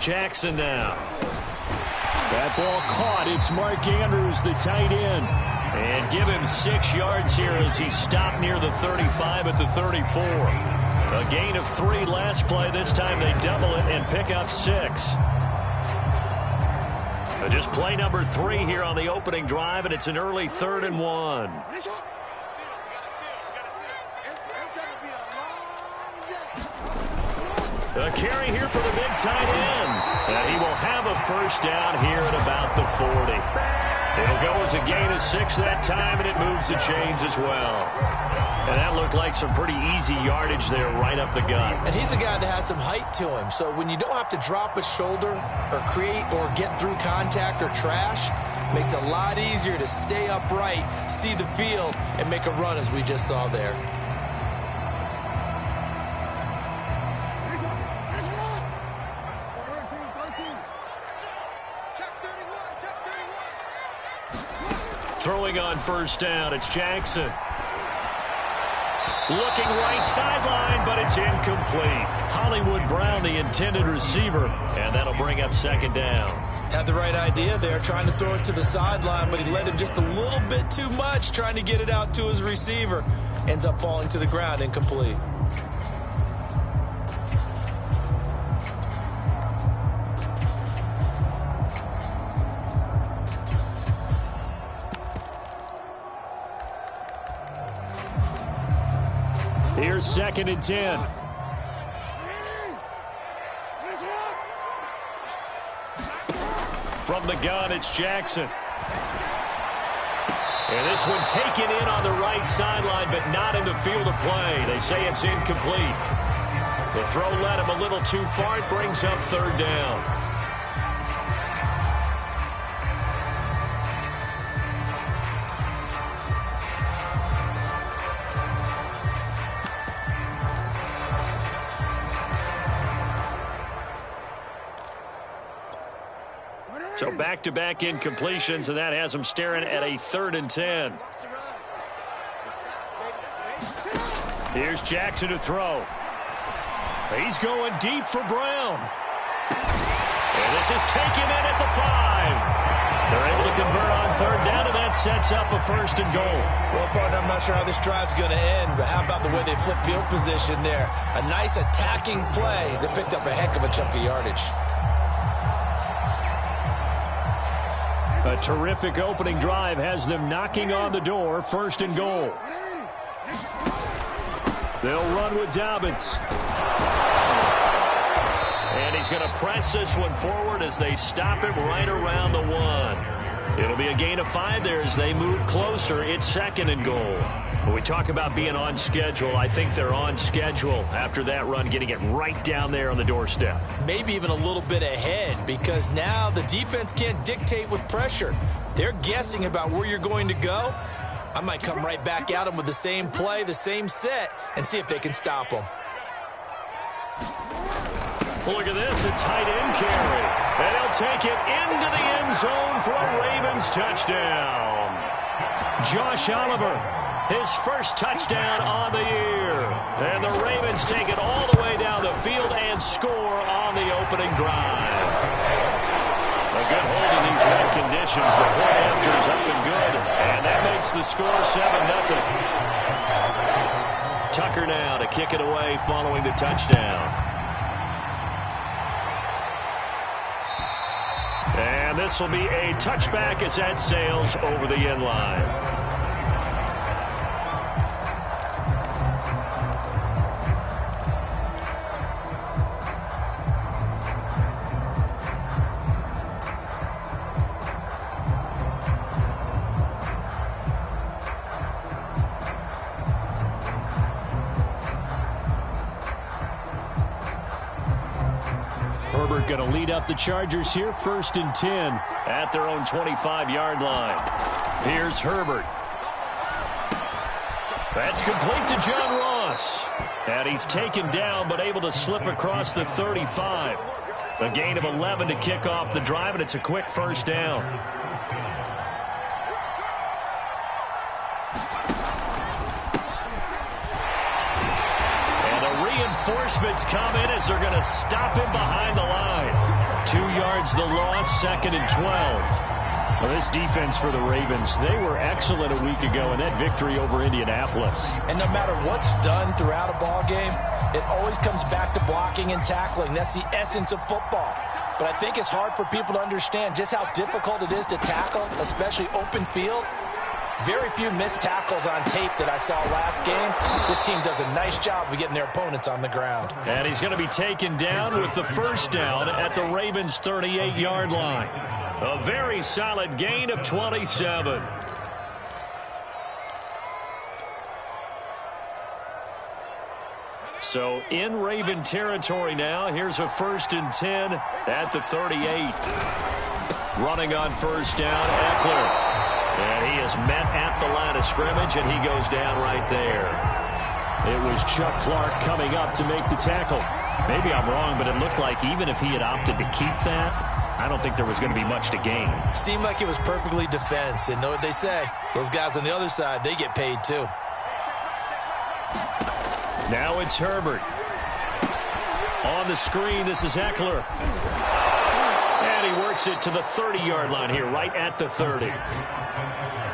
Jackson now. That ball caught. It's Mark Andrews, the tight end. And give him 6 yards here as he stopped near the 35 at the 34. A gain of 3 last play. This time they double it and pick up 6. Just play number 3 here on the opening drive, and it's an early 3rd and 1. A carry here for the big tight end. And he will have a first down here at about the 40. It'll go as a gain of 6 that time, and it moves the chains as well. And that looked like some pretty easy yardage there right up the gut. And he's a guy that has some height to him. So when you don't have to drop a shoulder or create or get through contact or trash, it makes it a lot easier to stay upright, see the field, and make a run as we just saw there. Throwing on first down, it's Jackson. Looking right sideline, but it's incomplete. Hollywood Brown, the intended receiver, and that'll bring up 2nd down. Had the right idea there, trying to throw it to the sideline, but he led him just a little bit too much, trying to get it out to his receiver. Ends up falling to the ground, incomplete. Here's 2nd and 10. From the gun, it's Jackson. And this one taken in on the right sideline, but not in the field of play. They say it's incomplete. The throw led him a little too far. It brings up 3rd down. So back-to-back incompletions, and that has him staring at a 3rd and 10. Here's Jackson to throw. He's going deep for Brown. And this is taken in at the 5. They're able to convert on 3rd down, and that sets up a 1st and goal. Well, partner, I'm not sure how this drive's going to end, but how about the way they flip field position there? A nice attacking play that picked up a heck of a chunk of yardage. A terrific opening drive has them knocking on the door. 1st and goal. They'll run with Dobbins. And he's going to press this one forward as they stop him right around the 1. It'll be a gain of 5 there as they move closer. It's 2nd and goal. When we talk about being on schedule, I think they're on schedule after that run, getting it right down there on the doorstep. Maybe even a little bit ahead, because now the defense can't dictate with pressure. They're guessing about where you're going to go. I might come right back at them with the same play, the same set, and see if they can stop them. Look at this, a tight end carry. And he'll take it into the end zone for a Ravens touchdown. Josh Oliver, his first touchdown on the year. And the Ravens take it all the way down the field and score on the opening drive. A good hold in these wet conditions. The point after is up and good. And that makes the score 7-0. Tucker now to kick it away following the touchdown. And this will be a touchback as that sails over the end line. Herbert going to lead up the Chargers here, 1st and 10 at their own 25-yard line. Here's Herbert. That's complete to John Ross. And he's taken down but able to slip across the 35. A gain of 11 to kick off the drive, and it's a quick first down. And the reinforcements come in as they're going to stop him behind the line. 2 yards the loss, 2nd and 12. Well, this defense for the Ravens, they were excellent a week ago in that victory over Indianapolis. And no matter what's done throughout a ball game, it always comes back to blocking and tackling. That's the essence of football. But I think it's hard for people to understand just how difficult it is to tackle, especially open field. Very few missed tackles on tape that I saw last game. This team does a nice job of getting their opponents on the ground. And he's going to be taken down with the first down at the Ravens' 38-yard line. A very solid gain of 27. So in Raven territory now. Here's a 1st and 10 at the 38. Running on first down, Eckler. And he is met at the line of scrimmage, and he goes down right there. It was Chuck Clark coming up to make the tackle. Maybe I'm wrong, but it looked like even if he had opted to keep that, I don't think there was going to be much to gain. Seemed like it was perfectly defense. And know what they say? Those guys on the other side, they get paid too. Now it's Herbert. On the screen, this is Eckler. And he works it to the 30-yard line here, right at the 30.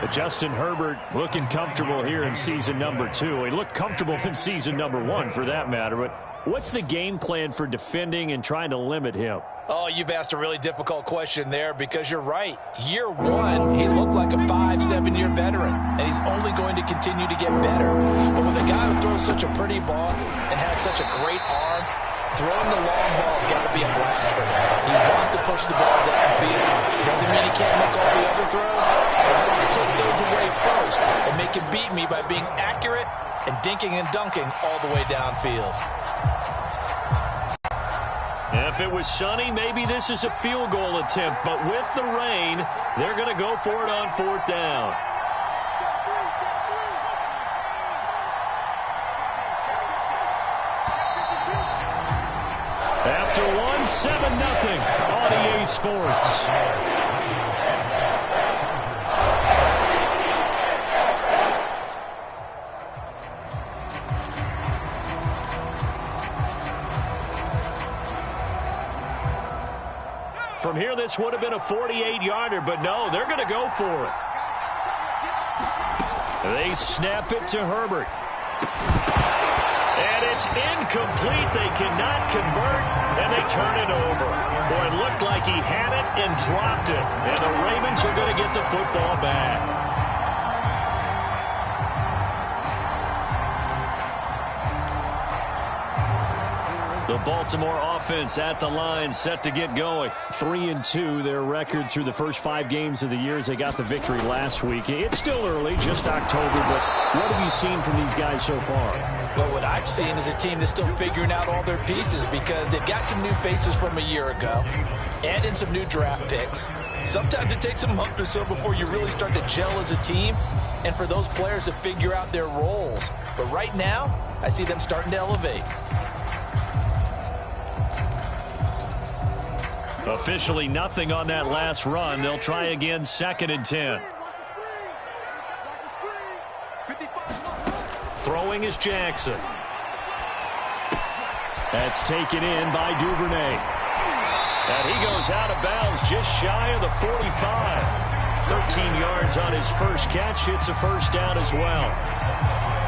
But Justin Herbert looking comfortable here in season number 2. He looked comfortable in season number 1 for that matter. But what's the game plan for defending and trying to limit him? Oh, you've asked a really difficult question there because you're right. Year 1, he looked like a 5-7-year veteran, and he's only going to continue to get better. But with a guy who throws such a pretty ball and has such a great arm, throwing the long ball has got to be a blast for him. He wants to push the ball downfield. Doesn't mean he can't make all the other throws, but I want to take those away first and make him beat me by being accurate and dinking and dunking all the way downfield. If it was sunny, maybe this is a field goal attempt. But with the rain, they're going to go for it on 4th down. After one, 7-0 on EA Sports. From here, this would have been a 48-yarder, but no, they're going to go for it. They snap it to Herbert. And it's incomplete. They cannot convert, and they turn it over. Boy, it looked like he had it and dropped it. And the Ravens are going to get the football back. The Baltimore offense at the line, set to get going. 3-2, their record through the first 5 games of the year as they got the victory last week. It's still early, just October, but what have you seen from these guys so far? Well, what I've seen is a team that's still figuring out all their pieces because they've got some new faces from a year ago, add in some new draft picks. Sometimes it takes a month or so before you really start to gel as a team and for those players to figure out their roles. But right now, I see them starting to elevate. Officially nothing on that last run. They'll try again, 2nd and 10. Throwing is Jackson. That's taken in by Duvernay. And he goes out of bounds just shy of the 45. 13 yards on his first catch. It's a first down as well.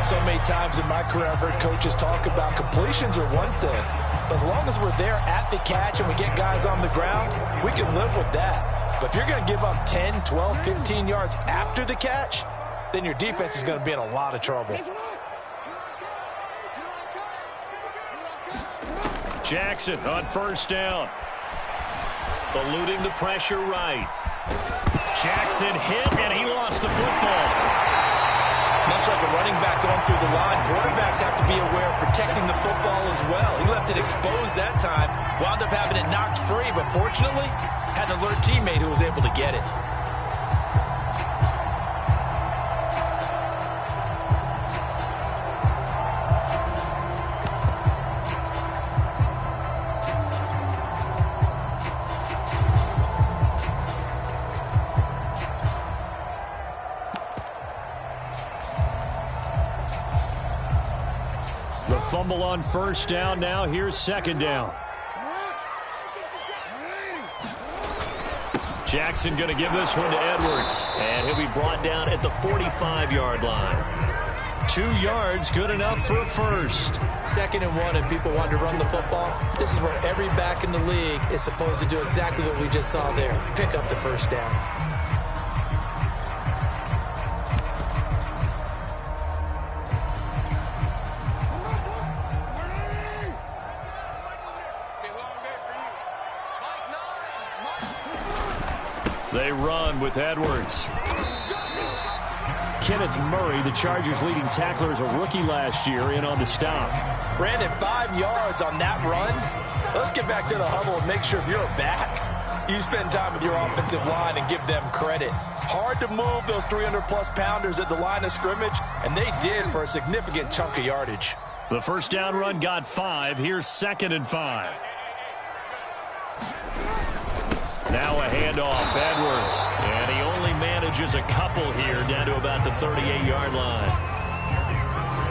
So many times in my career I've heard coaches talk about completions are one thing. But as long as we're there at the catch and we get guys on the ground, we can live with that. But if you're going to give up 10, 12, 15 yards after the catch, then your defense is going to be in a lot of trouble. Jackson on first down. Eluding the pressure right. Jackson hit, and he lost the football. Much like a running back going through the line, quarterbacks have to be aware of protecting the football as well. He left it exposed that time, wound up having it knocked free, but fortunately, had an alert teammate who was able to get it. fumble on first down. Now here's second down. Jackson going to give this one to Edwards. And he'll be brought down at the 45-yard line. 2 yards, good enough for a first. 2nd and 1, and people want to run the football. This is where every back in the league is supposed to do exactly what we just saw there. Pick up the first down. They run with Edwards. Kenneth Murray, the Chargers' leading tackler, is a rookie last year, in on the stop. Brandon, 5 yards on that run. Let's get back to the huddle and make sure if you're a back, you spend time with your offensive line and give them credit. Hard to move those 300-plus pounders at the line of scrimmage, and they did for a significant chunk of yardage. The first down run got 5. Here's 2nd and 5. Now a handoff, Edwards. And he only manages a couple here down to about the 38-yard line.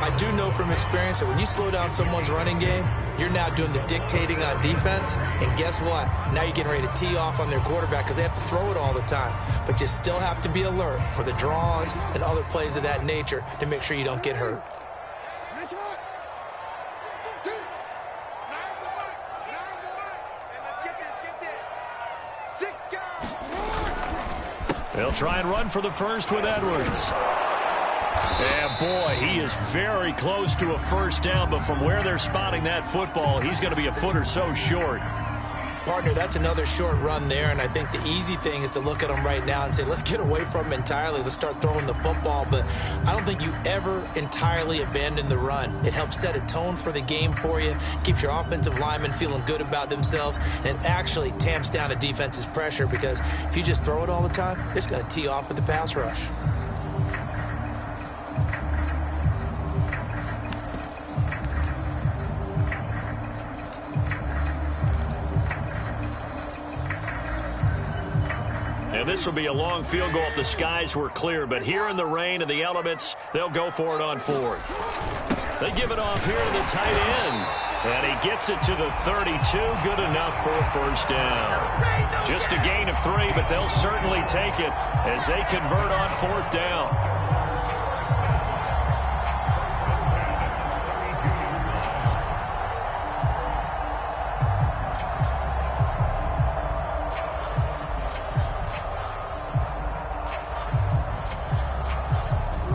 I do know from experience that when you slow down someone's running game, you're now doing the dictating on defense. And guess what? Now you're getting ready to tee off on their quarterback because they have to throw it all the time. But you still have to be alert for the draws and other plays of that nature to make sure you don't get hurt. They'll try and run for the first with Edwards. And boy, he is very close to a first down, but from where they're spotting that football, he's going to be a foot or so short. Partner, that's another short run there, and I think the easy thing is to look at him right now and say, let's get away from him entirely. Let's start throwing the football, but I don't think you ever entirely abandon the run. It helps set a tone for the game for you, keeps your offensive linemen feeling good about themselves, and it actually tamps down a defense's pressure because if you just throw it all the time, it's going to tee off with the pass rush. And this will be a long field goal if the skies were clear. But here in the rain and the elements, they'll go for it on 4th. They give it off here to the tight end. And he gets it to the 32. Good enough for a first down. Just a gain of 3, but they'll certainly take it as they convert on 4th down.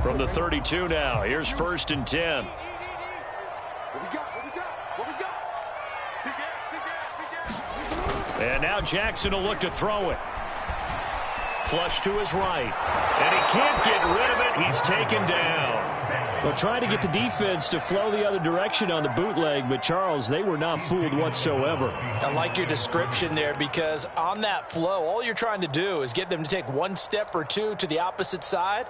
From the 32 now, here's 1st and 10. And now Jackson will look to throw it. Flush to his right. And he can't get rid of it. He's taken down. Well, trying to get the defense to flow the other direction on the bootleg, but Charles, they were not fooled whatsoever. I like your description there because on that flow, all you're trying to do is get them to take 1 step or 2 to the opposite side,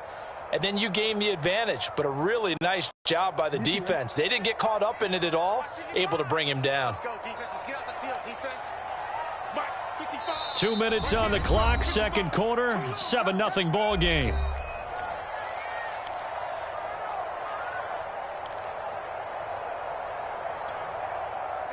and then you gain the advantage. But a really nice job by the defense. They didn't get caught up in it at all, able to bring him down. Let's go, defense. Let's get out the field, defense. 2 minutes on the clock, second quarter, 7-0 ball game.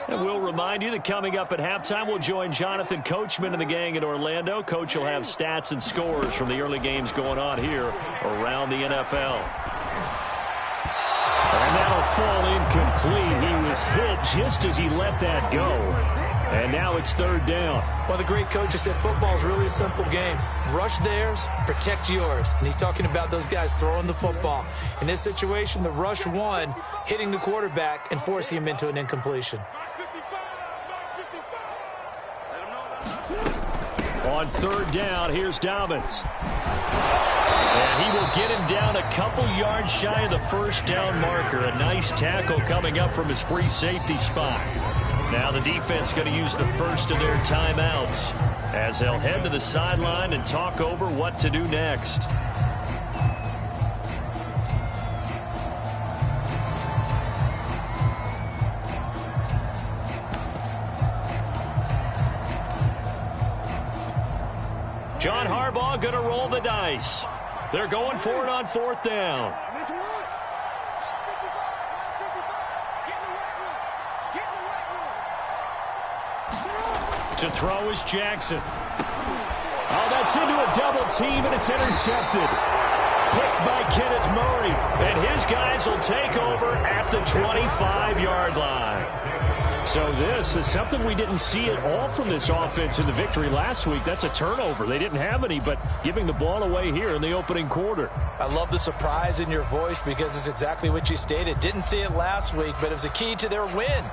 And we'll remind you that coming up at halftime, we'll join Jonathan Coachman and the gang in Orlando. Coach will have stats and scores from the early games going on here around the NFL. And that'll fall incomplete. He was hit just as he let that go. And now it's 3rd down. Well, the great coach has said football is really a simple game. Rush theirs, protect yours. And he's talking about those guys throwing the football. In this situation, the rush won, hitting the quarterback and forcing him into an incompletion. On 3rd down, here's Dobbins. And he will get him down a couple yards shy of the first down marker. A nice tackle coming up from his free safety spot. Now the defense going to use the first of their timeouts as they'll head to the sideline and talk over what to do next. John Harbaugh going to roll the dice. They're going for it on 4th down. To throw is Jackson. Oh, that's into a double team, and it's intercepted. Picked by Kenneth Murray. And his guys will take over at the 25-yard line. So this is something we didn't see at all from this offense in the victory last week. That's a turnover. They didn't have any, but giving the ball away here in the opening quarter. I love the surprise in your voice because it's exactly what you stated. Didn't see it last week, but it was a key to their win.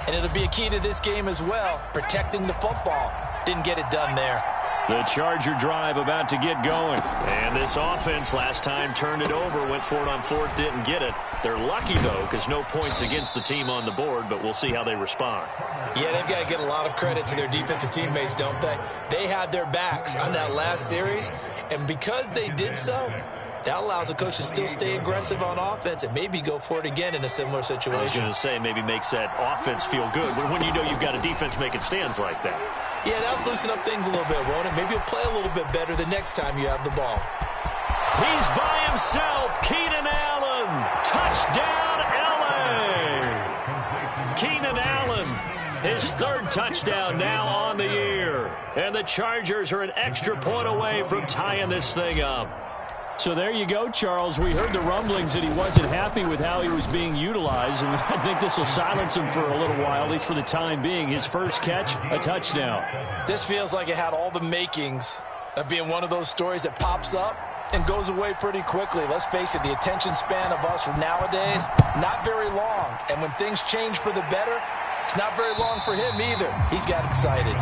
And it'll be a key to this game as well, protecting the football. Didn't get it done there. The Charger drive about to get going. And this offense last time turned it over, went for it on fourth, didn't get it. They're lucky, though, because no points against the team on the board, but we'll see how they respond. Yeah, they've got to get a lot of credit to their defensive teammates, don't they? They had their backs on that last series, and because they did so, that allows the coach to still stay aggressive on offense and maybe go for it again in a similar situation. I was going to say, maybe makes that offense feel good when you know you've got a defense making stands like that. Yeah, that'll loosen up things a little bit, won't it? Maybe you'll play a little bit better the next time you have the ball. He's by himself. Keenan Allen. Touchdown, L.A. Keenan Allen, his third touchdown now on the year. And the Chargers are an extra point away from tying this thing up. So there you go, Charles. We heard the rumblings that he wasn't happy with how he was being utilized, and I think this will silence him for a little while, at least for the time being. His first catch, a touchdown. This feels like it had all the makings of being one of those stories that pops up and goes away pretty quickly. Let's face it, the attention span of us from nowadays, not very long. And when things change for the better, it's not very long for him either. He's got excited.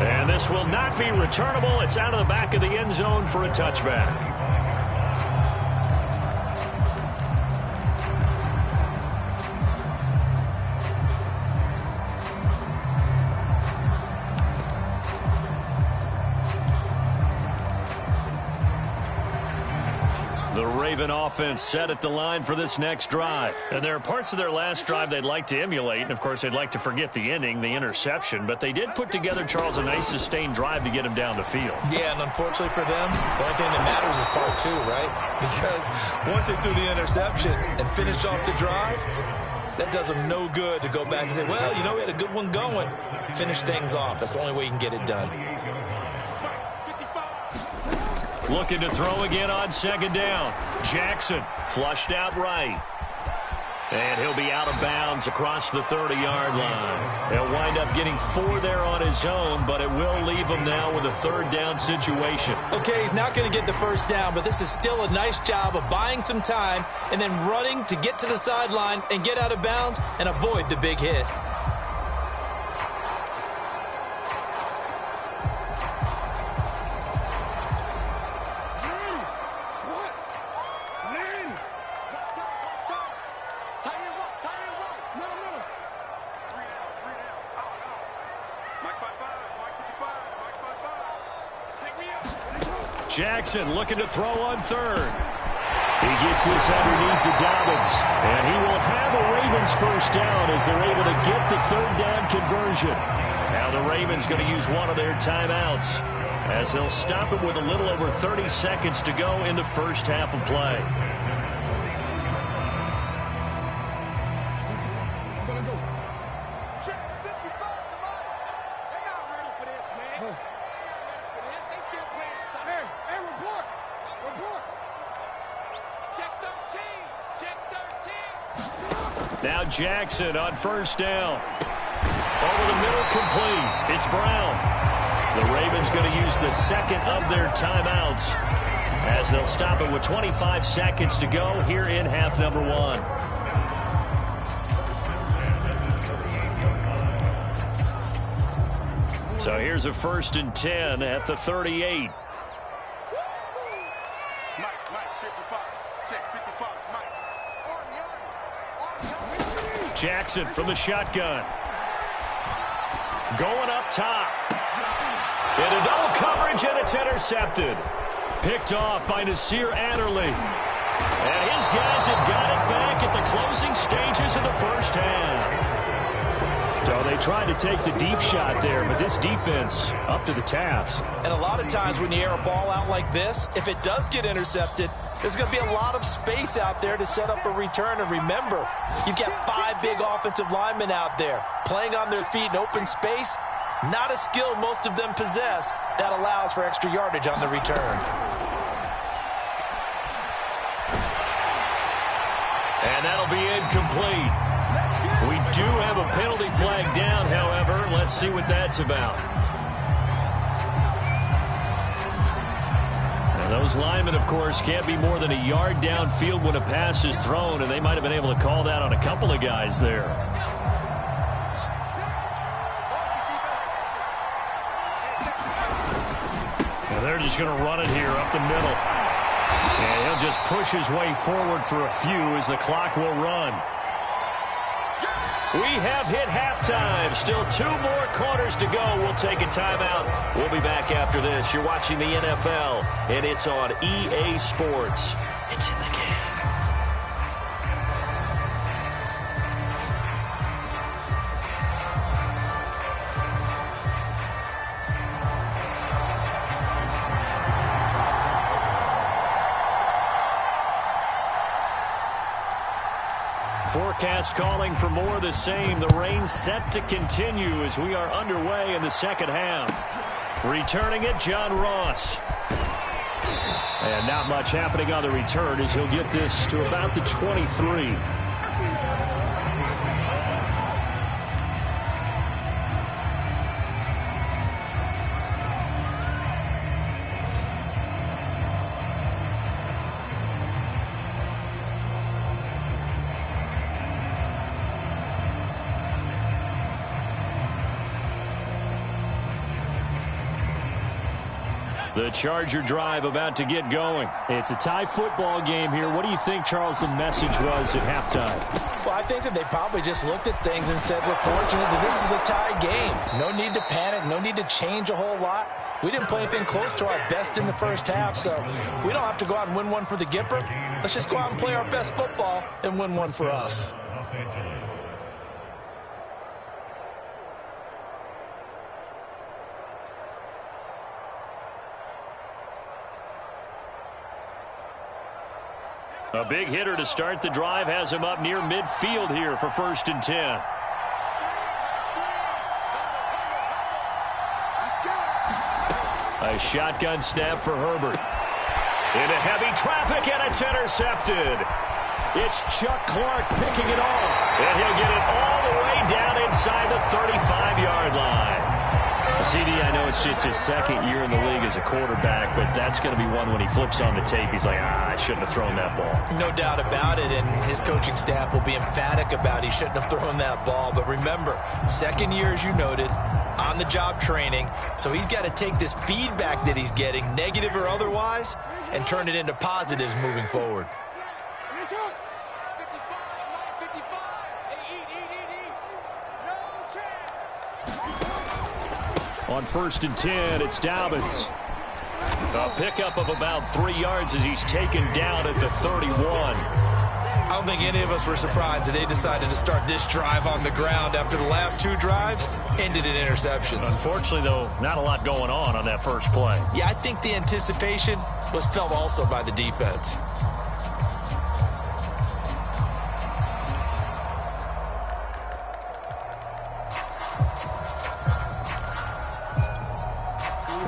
And this will not be returnable. It's out of the back of the end zone for a touchback. The Raven offense set at the line for this next drive. And there are parts of their last drive they'd like to emulate. And, of course, they'd like to forget the inning, the interception. But they did put together, Charles, a nice sustained drive to get him down the field. Yeah, and unfortunately for them, the only thing that matters is part two, right? Because once they threw the interception and finished off the drive, that does them no good to go back and say, well, you know, we had a good one going. Finish things off. That's the only way you can get it done. Looking to throw again on second down. Jackson flushed out right. And he'll be out of bounds across the 30-yard line. He'll wind up getting 4 there on his own, but it will leave him now with a third down situation. Okay, he's not going to get the first down, but this is still a nice job of buying some time and then running to get to the sideline and get out of bounds and avoid the big hit. Jackson looking to throw on third. He gets this underneath to Dobbins. And he will have a Ravens first down as they're able to get the third down conversion. Now the Ravens going to use one of their timeouts as they'll stop it with a little over 30 seconds to go in the first half of play. Now Jackson on first down. Over the middle, complete. It's Brown. The Ravens going to use the second of their timeouts as they'll stop it with 25 seconds to go here in half number 1. So here's a 1st and 10 at the 38. Jackson from the shotgun. Going up top. Into double coverage, and it's intercepted. Picked off by Nasir Adderley. And his guys have got it back at the closing stages of the first half. So they tried to take the deep shot there, but this defense up to the task. And a lot of times when you air a ball out like this, if it does get intercepted, there's going to be a lot of space out there to set up a return. And remember, you've got 5 big offensive linemen out there playing on their feet in open space. Not a skill most of them possess that allows for extra yardage on the return. And that'll be incomplete. We do have a penalty flag down, however. Let's see what that's about. And those linemen, of course, can't be more than a yard downfield when a pass is thrown, and they might have been able to call that on a couple of guys there. And they're just going to run it here up the middle. And he'll just push his way forward for a few as the clock will run. We have hit halftime. Still 2 more quarters to go. We'll take a timeout. We'll be back after this. You're watching the NFL, and it's on EA Sports. It's in the game. Forecast calling for more of the same. The rain set to continue as we are underway in the second half. Returning it, John Ross. And not much happening on the return as he'll get this to about the 23. The Charger drive about to get going. It's a tie football game here. What do you think, Charles, the message was at halftime? Well, I think that they probably just looked at things and said, we're fortunate that this is a tie game. No need to panic. No need to change a whole lot. We didn't play anything close to our best in the first half, so we don't have to go out and win one for the Gipper. Let's just go out and play our best football and win one for us. A big hitter to start the drive has him up near midfield here for 1st and 10. A shotgun snap for Herbert. Into heavy traffic, and it's intercepted. It's Chuck Clark picking it off. And he'll get it all the way down inside the 35-yard line. CD, I know it's just his 2nd year in the league as a quarterback, but that's going to be one when he flips on the tape. He's like, I shouldn't have thrown that ball. No doubt about it, and his coaching staff will be emphatic about he shouldn't have thrown that ball. But remember, 2nd year, as you noted, on-the-job training, so he's got to take this feedback that he's getting, negative or otherwise, and turn it into positives moving forward. On 1st and 10, it's Dobbins. A pickup of about 3 yards as he's taken down at the 31. I don't think any of us were surprised that they decided to start this drive on the ground after the last 2 drives ended in interceptions. Unfortunately, though, not a lot going on that first play. Yeah, I think the anticipation was felt also by the defense.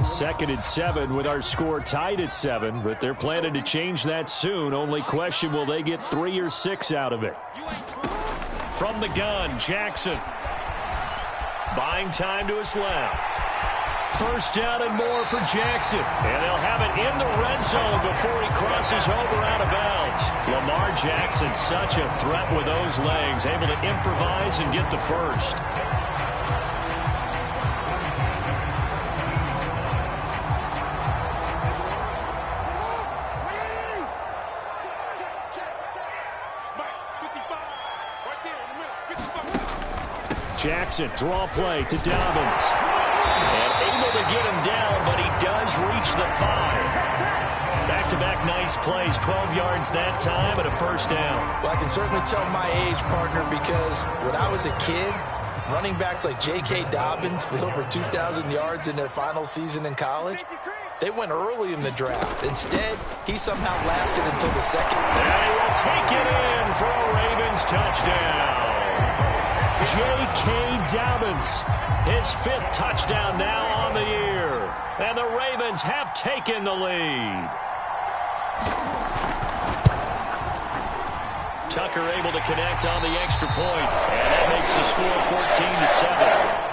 Second and 7 with our score tied at 7, but they're planning to change that soon. Only question, will they get 3 or 6 out of it? From the gun, Jackson. Buying time to his left. 1st down and more for Jackson. And they'll have it in the red zone before he crosses over out of bounds. Lamar Jackson, such a threat with those legs, able to improvise and get the first. Jackson, draw play to Dobbins. And able to get him down, but he does reach the 5. Back-to-back nice plays, 12 yards that time and a 1st down. Well, I can certainly tell my age, partner, because when I was a kid, running backs like J.K. Dobbins with over 2,000 yards in their final season in college, they went early in the draft. Instead, he somehow lasted until the 2nd. And he will take it in for a Ravens touchdown. J.K. Dobbins, his 5th touchdown now on the year. And the Ravens have taken the lead. Tucker able to connect on the extra point, and that makes the score 14-7.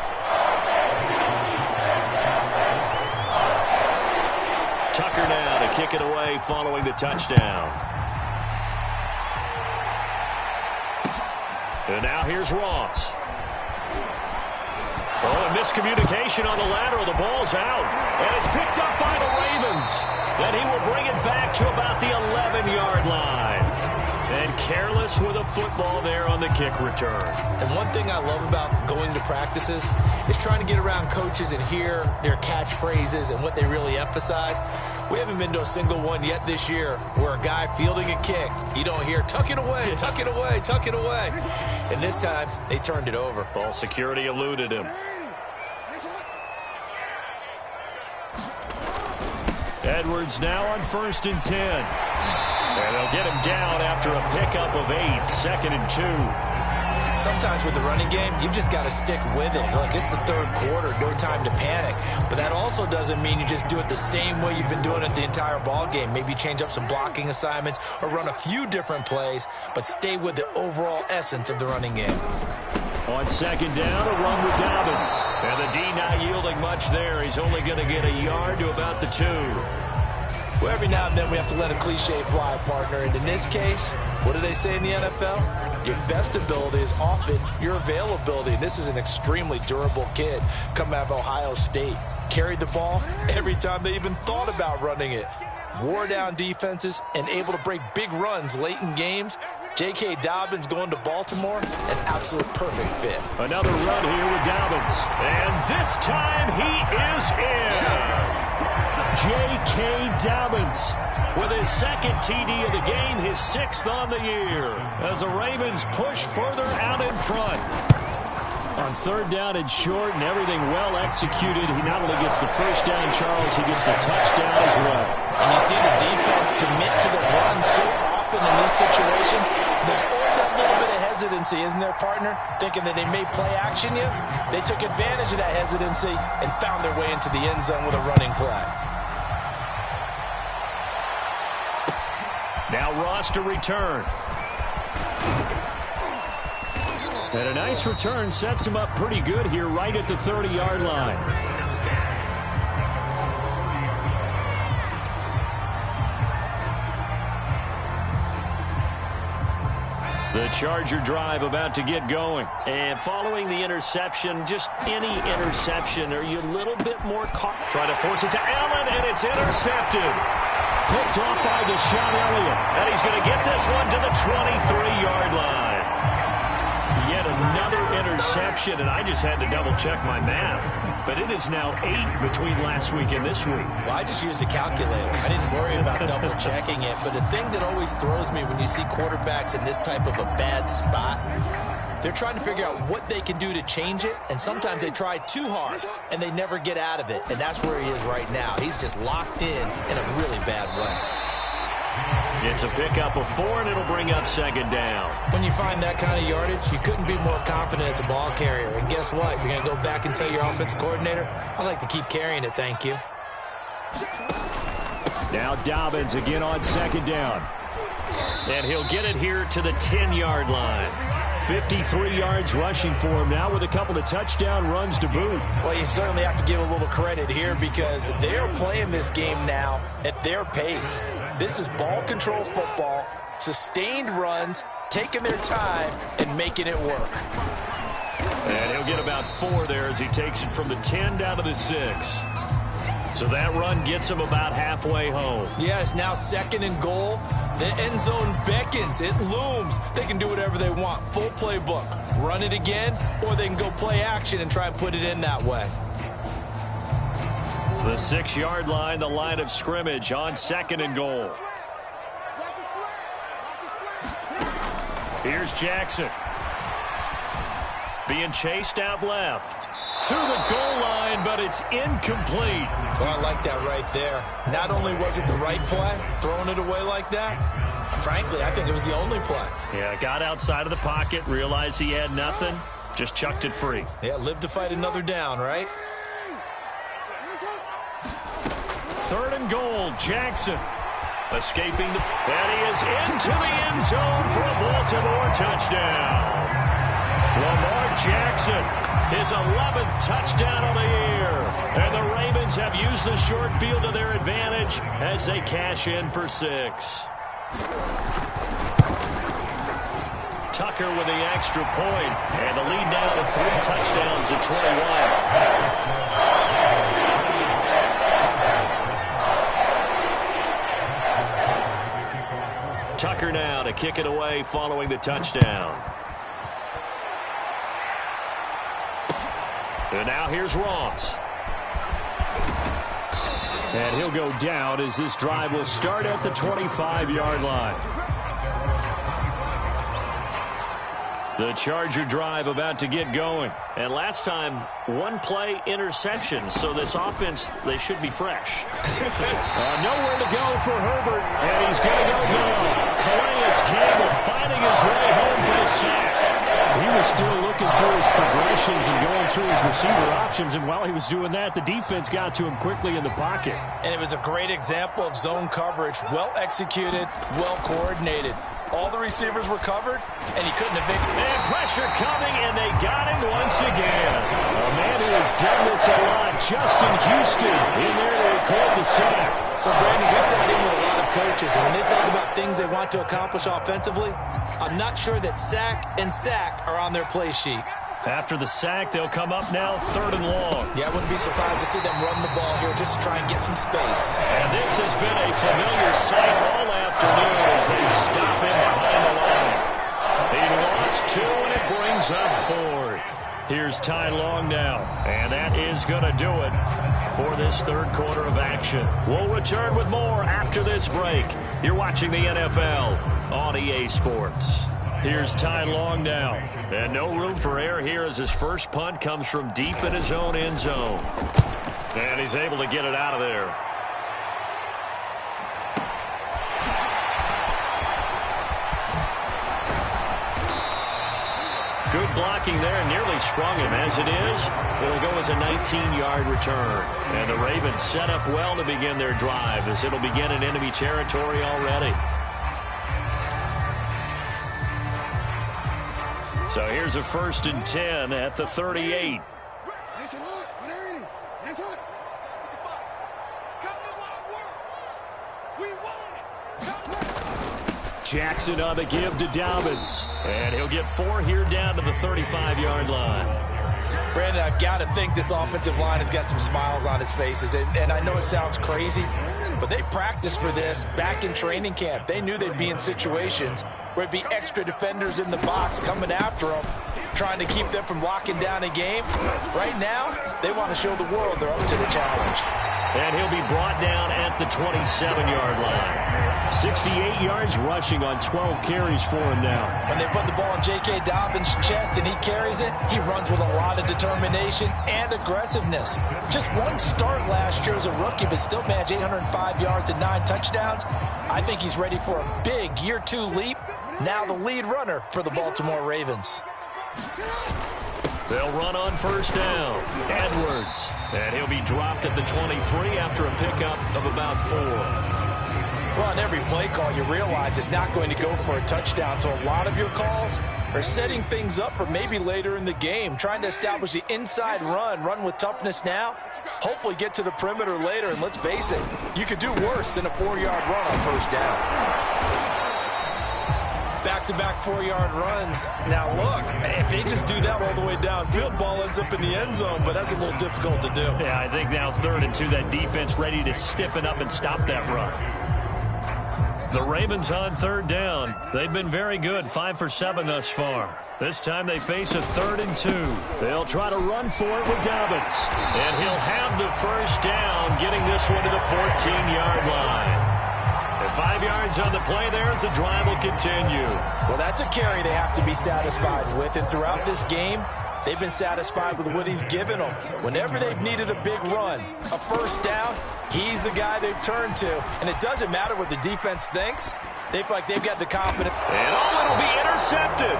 Tucker now to kick it away following the touchdown. And now here's Ross. Oh, a miscommunication on the lateral. The ball's out. And it's picked up by the Ravens. And he will bring it back to about the 11-yard line. And careless with a football there on the kick return. And one thing I love about going to practices is trying to get around coaches and hear their catchphrases and what they really emphasize. We haven't been to a single one yet this year where a guy fielding a kick, you don't hear, tuck it away, tuck it away, tuck it away. And this time, they turned it over. Ball security eluded him. Edwards now on 1st and 10. And they'll get him down after a pickup of 8, 2nd and 2. Sometimes with the running game, you've just got to stick with it. Look, it's the 3rd quarter, no time to panic. But that also doesn't mean you just do it the same way you've been doing it the entire ball game. Maybe change up some blocking assignments or run a few different plays, but stay with the overall essence of the running game. On 2nd down, a run with Dobbins. And the D not yielding much there. He's only going to get a yard to about the 2. Well, every now and then we have to let a cliche fly, partner. And in this case, what do they say in the NFL? Your best ability is often your availability. And this is an extremely durable kid coming out of Ohio State. Carried the ball every time they even thought about running it. Wore down defenses and able to break big runs late in games. J.K. Dobbins going to Baltimore, an absolute perfect fit. Another run here with Dobbins. And this time he is in. Yes. J.K. Dobbins with his 2nd TD of the game, his 6th on the year, as the Ravens push further out in front. On 3rd down and short and everything well executed, he not only gets the 1st down, Charles, he gets the touchdown as well. And you see the defense commit to the run so often in these situations. There's always that little bit of hesitancy, isn't there, partner? Thinking that they may play action you. They took advantage of that hesitancy and found their way into the end zone with a running play. Now Ross to return. And a nice return sets him up pretty good here right at the 30-yard line. The Charger drive about to get going. And following the interception, just any interception, are you a little bit more caught? Trying to force it to Allen, and it's intercepted. Picked off by Deshaun Elliott. And he's going to get this one to the 23-yard line. Yet another interception, and I just had to double-check my math. But it is now 8 between last week and this week. Well, I just used a calculator. I didn't worry about double-checking it. But the thing that always throws me when you see quarterbacks in this type of a bad spot, they're trying to figure out what they can do to change it, and sometimes they try too hard, and they never get out of it. And that's where he is right now. He's just locked in a really bad way. It's a pickup of 4, and it'll bring up 2nd down. When you find that kind of yardage, you couldn't be more confident as a ball carrier. And guess what? You're going to go back and tell your offensive coordinator, I'd like to keep carrying it, thank you. Now Dobbins again on 2nd down. And he'll get it here to the 10-yard line. 53 yards rushing for him now with a couple of touchdown runs to boot. Well, you certainly have to give a little credit here because they're playing this game now at their pace. This is ball control football, sustained runs, taking their time, and making it work. And he'll get about 4 there as he takes it from the 10 down to the 6. So that run gets him about halfway home. Yeah, it's now 2nd and goal. The end zone beckons. It looms. They can do whatever they want. Full playbook. Run it again, or they can go play action and try and put it in that way. The 6-yard line, the line of scrimmage on 2nd and goal. Here's Jackson. Being chased out left. To the goal line, but it's incomplete. Well, I like that right there. Not only was it the right play, throwing it away like that, frankly, I think it was the only play. Yeah, got outside of the pocket, realized he had nothing, Just chucked it free. Yeah, live to fight another down, right? 3rd and goal, Jackson. Escaping the... And he is into the end zone for a Baltimore touchdown. Lamar Jackson, his 11th touchdown of the year. And the Ravens have used the short field to their advantage as they cash in for 6. Tucker with the extra point, and the lead now to 3 touchdowns at 21. Tucker now to kick it away following the touchdown. And now here's Ross. And he'll go down as this drive will start at the 25-yard line. The Charger drive about to get going. And last time, 1 play interception. So this offense, they should be fresh. Nowhere to go for Herbert. And he's going to go down. Calais Campbell finding his way home for the sack. He was still looking through his progressions and going through his receiver options. And while he was doing that, the defense got to him quickly in the pocket. And it was a great example of zone coverage. Well executed, well coordinated. All the receivers were covered, and he couldn't evict. And pressure coming, and they got him once again. A man who has done this a lot, Justin Houston, in there to record the sack. So, Brandon, we sat in with a lot of coaches, and when they talk about things they want to accomplish offensively, I'm not sure that sack and sack are on their play sheet. After the sack, they'll come up now 3rd and long. Yeah, I wouldn't be surprised to see them run the ball here just to try and get some space. And this has been a familiar sight all afternoon as they stop him behind the line. He lost 2, and it brings up 4th. Here's Ty Long now, and that is going to do it for this 3rd quarter of action. We'll return with more after this break. You're watching the NFL on EA Sports. Here's Ty Long now. And no room for error here as his first punt comes from deep in his own end zone. And he's able to get it out of there. Good blocking there, nearly sprung him. As it is, it'll go as a 19-yard return. And the Ravens set up well to begin their drive as it'll begin in enemy territory already. So here's a 1st and 10 at the 38. Jackson on the give to Dobbins. And he'll get 4 here down to the 35-yard line. Brandon, I've got to think this offensive line has got some smiles on its faces. And I know it sounds crazy, but they practiced for this back in training camp. They knew they'd be in situations where it'd be extra defenders in the box coming after them, trying to keep them from locking down a game. Right now, they want to show the world they're up to the challenge. And he'll be brought down at the 27-yard line. 68 yards rushing on 12 carries for him now. When they put the ball in J.K. Dobbins' chest and he carries it, he runs with a lot of determination and aggressiveness. Just one start last year as a rookie, but still managed 805 yards and 9 touchdowns. I think he's ready for a big year 2 leap. Now the lead runner for the Baltimore Ravens. They'll run on 1st down. Edwards. And he'll be dropped at the 23 after a pickup of about 4. Well, on every play call, you realize it's not going to go for a touchdown. So a lot of your calls are setting things up for maybe later in the game, trying to establish the inside run with toughness now, hopefully get to the perimeter later. And let's face it, you could do worse than a 4-yard run on 1st down. Back-to-back 4-yard runs. Now, look, if they just do that all the way downfield, ball ends up in the end zone, but that's a little difficult to do. Yeah, I think now 3rd and 2, that defense ready to stiffen up and stop that run. The Ravens on 3rd down. They've been very good, 5 for 7 thus far. This time they face a 3rd and 2. They'll try to run for it with Dobbins. And he'll have the 1st down, getting this one to the 14-yard line. And 5 yards on the play there as the drive will continue. Well, that's a carry they have to be satisfied with. And throughout this game, they've been satisfied with what he's given them. Whenever they've needed a big run, a 1st down, he's the guy they've turned to. And it doesn't matter what the defense thinks. They feel like they've got the confidence. And it'll be intercepted.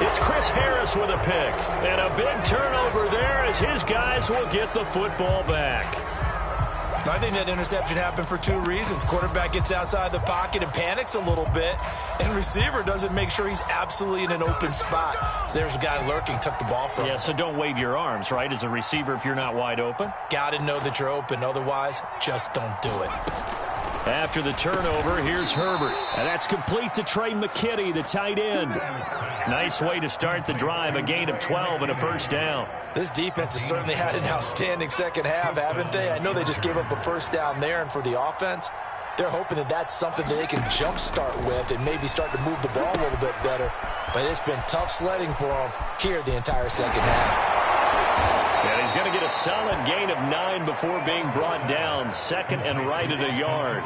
It's Chris Harris with a pick. And a big turnover there as his guys will get the football back. I think that interception happened for two reasons. Quarterback gets outside the pocket and panics a little bit, and receiver doesn't make sure he's absolutely in an open spot. So there's a guy lurking, took the ball from him. Yeah, so don't wave your arms, right, as a receiver if you're not wide open? Got to know that you're open. Otherwise, just don't do it. After the turnover, here's Herbert. And that's complete to Trey McKitty, the tight end. Nice way to start the drive, a gain of 12 and a first down. This defense has certainly had an outstanding second half, haven't they? I know they just gave up a first down there, and for the offense, they're hoping that that's something that they can jumpstart with and maybe start to move the ball a little bit better. But it's been tough sledding for them here the entire second half. And he's going to get a solid gain of 9 before being brought down. Second and right at a yard.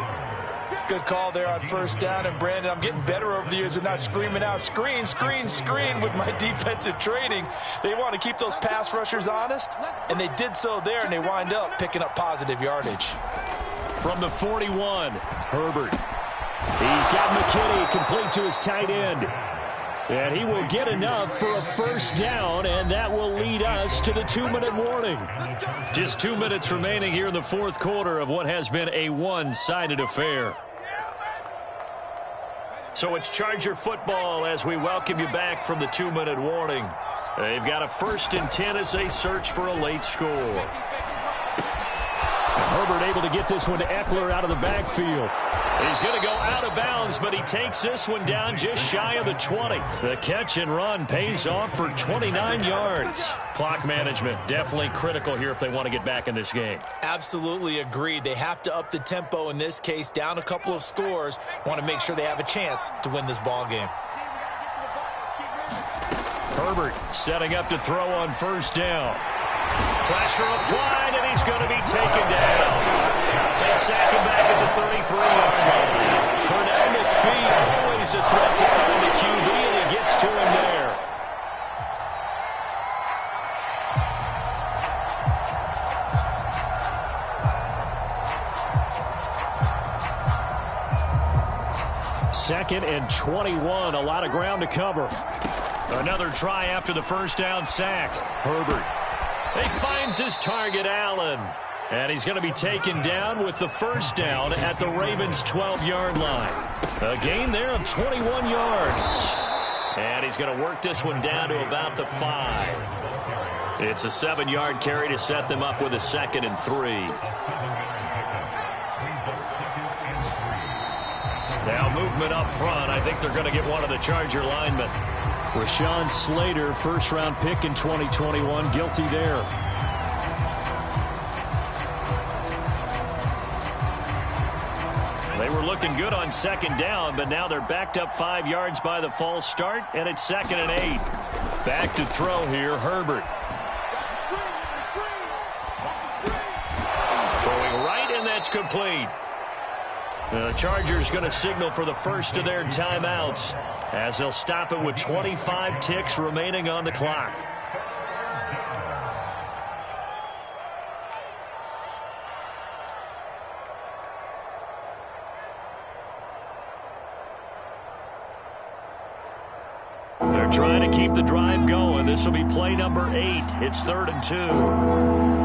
Good call there on first down. And, Brandon, I'm getting better over the years and not screaming out, screen, screen, screen with my defensive training. They want to keep those pass rushers honest, and they did so there, and they wind up picking up positive yardage. From the 41, Herbert. He's got McKitty complete to his tight end. And he will get enough for a first down, and that will lead us to the 2-minute warning. Just 2 minutes remaining here in the fourth quarter of what has been a one-sided affair. So it's Charger football as we welcome you back from the 2-minute warning. They've got a 1st and 10 as they search for a late score. Herbert able to get this one to Eckler out of the backfield. He's going to go out of bounds, but he takes this one down just shy of the 20. The catch and run pays off for 29 yards. Clock management definitely critical here if they want to get back in this game. Absolutely agreed. They have to up the tempo in this case, down a couple of scores. Want to make sure they have a chance to win this ball game. Herbert setting up to throw on first down. Pressure applied, and he's going to be taken down. They sack him back at the 33-yard line. Pernell McPhee, always a threat to find the QB, and he gets to him there. Second and 21, a lot of ground to cover. Another try after the first down sack. Herbert. He finds his target, Allen. And he's going to be taken down with the first down at the Ravens' 12-yard line. A gain there of 21 yards. And he's going to work this one down to about the 5. It's a 7-yard carry to set them up with a 2nd and 3. Now movement up front. I think they're going to get one of the Charger linemen. Rashawn Slater, first-round pick in 2021, guilty there. They were looking good on second down, but now they're backed up 5 yards by the false start, and it's 2nd and 8. Back to throw here, Herbert. Throwing right, and that's complete. The Chargers going to signal for the first of their timeouts as they'll stop it with 25 ticks remaining on the clock. They're trying to keep the drive going. This will be play number 8. It's 3rd and 2.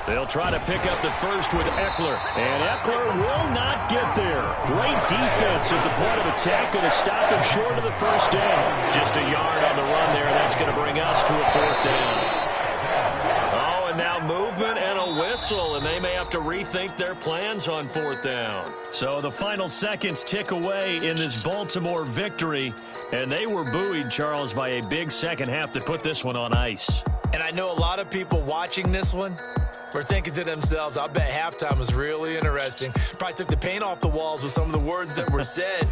They'll try to pick up the first with Eckler. And Eckler will not get there. Great defense at the point of attack. Going to stop him short of the first down. Just a yard on the run there. That's going to bring us to a 4th down. Oh, and now movement and a whistle. And they may have to rethink their plans on 4th down. So the final seconds tick away in this Baltimore victory. And they were buoyed, Charles, by a big second half to put this one on ice. And I know a lot of people watching this one were thinking to themselves, I bet halftime was really interesting. Probably took the paint off the walls with some of the words that were said.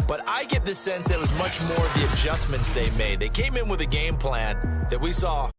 But I get the sense that it was much more the adjustments they made. They came in with a game plan that we saw